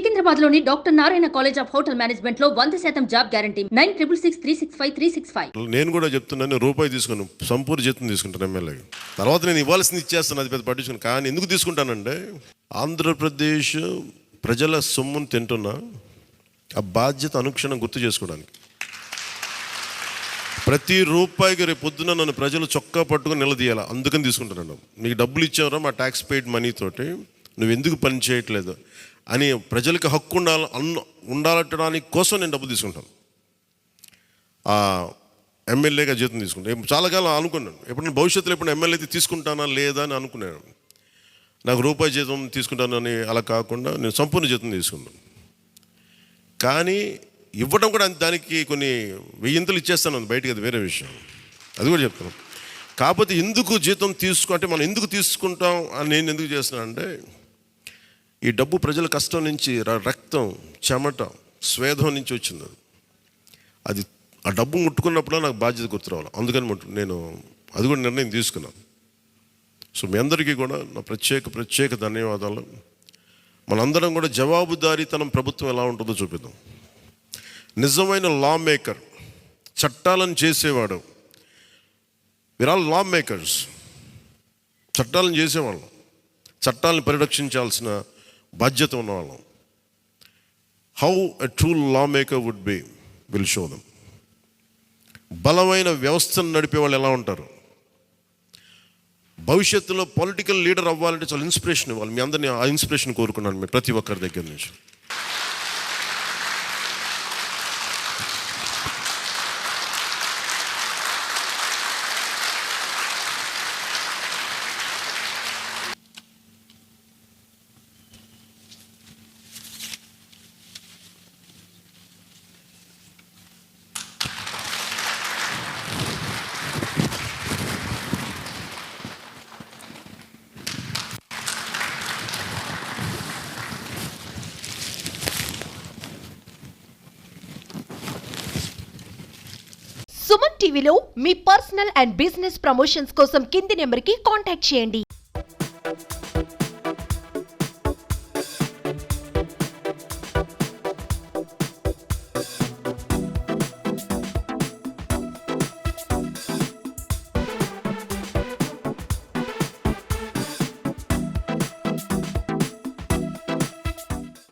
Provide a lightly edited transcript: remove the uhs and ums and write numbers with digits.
సికింద్రాబాద్లోని doctor Narayana college of hotel management లో 100% job guarantee 966365 నేను కూడా చెప్తున్నాను, రూపాయి తీసుకుని సంపూర్ణ జీతం తీసుకుంటాను ఎమ్మెల్యే. తర్వాత నేను ఇవ్వాల్సింది ఇచ్చేస్తాను, అది పెద్ద పట్టించుకుని. కానీ ఎందుకు తీసుకుంటానంటే ఆంధ్రప్రదేశ్ ప్రజల సొమ్మును తింటున్నా ఆ బాధ్యత అనుక్షణం గుర్తు చేసుకోవడానికి. ప్రతి రూపాయికి రేపు పొద్దున నన్ను ప్రజలు చొక్కా పట్టుకుని నిలదీయాలి, అందుకని తీసుకుంటున్నాను. నీకు డబ్బులు ఇచ్చావరా మా ట్యాక్స్ పెయిడ్ మనీతోటి, నువ్వు ఎందుకు పని చేయట్లేదు అని ప్రజలకు హక్కు ఉండాలట్టడానికి కోసం నేను డబ్బులు తీసుకుంటాను. ఎమ్మెల్యేగా జీతం తీసుకుంటాను. చాలా కాలం అనుకున్నాను, ఎప్పుడైనా భవిష్యత్తులో ఎప్పుడు ఎమ్మెల్యే అయితే తీసుకుంటానా లేదా అని అనుకున్నాను. నాకు రూపాయి జీతం తీసుకుంటానని అలా కాకుండా నేను సంపూర్ణ జీతం తీసుకున్నాను. కానీ ఇవ్వడం కూడా దానికి కొన్ని వెయ్యింతలు ఇచ్చేస్తాను బయటికి, అది వేరే విషయం, అది కూడా చెప్తాను. కాకపోతే ఎందుకు జీతం అంటే మనం ఎందుకు తీసుకుంటాం అని నేను ఎందుకు చేస్తున్నాను అంటే, ఈ డబ్బు ప్రజల కష్టం నుంచి, రక్తం, చెమట, స్వేదం నుంచి వచ్చింది. అది ఆ డబ్బు ముట్టుకున్నప్పుడు నాకు బాధ్యత గుర్తురావాలి, అందుకని నేను అది కూడా నిర్ణయం తీసుకున్నాను. సో మీ అందరికీ కూడా నా ప్రత్యేక ధన్యవాదాలు. మనందరం కూడా జవాబుదారీతనం ప్రభుత్వం ఎలా ఉంటుందో చూపిద్దాం. నిజమైన లా మేకర్, చట్టాలను చేసేవాడు, వీర్ ఆల్ లా మేకర్స్. చట్టాలను చేసేవాళ్ళం, చట్టాలను పరిరక్షించాల్సిన బాధ్యత ఉన్నవాళ్ళం. How a true law maker would be will show them. బలమైన వ్యవస్థను నడిపే వాళ్ళు ఎలా ఉంటారు, భవిష్యత్తులో పొలిటికల్ లీడర్ అవ్వాలంటే చాలా ఇన్స్పిరేషన్ ఇవ్వాలి. మీ అందరినీ ఆ ఇన్స్పిరేషన్ కోరుకున్నాను మీరు ప్రతి ఒక్కరి దగ్గర నుంచి. సుమన్ టీవీలో మీ పర్సనల్ అండ్ బిజినెస్ ప్రమోషన్స్ కోసం కింది నెంబర్కి కాంటాక్ట్ చేయండి.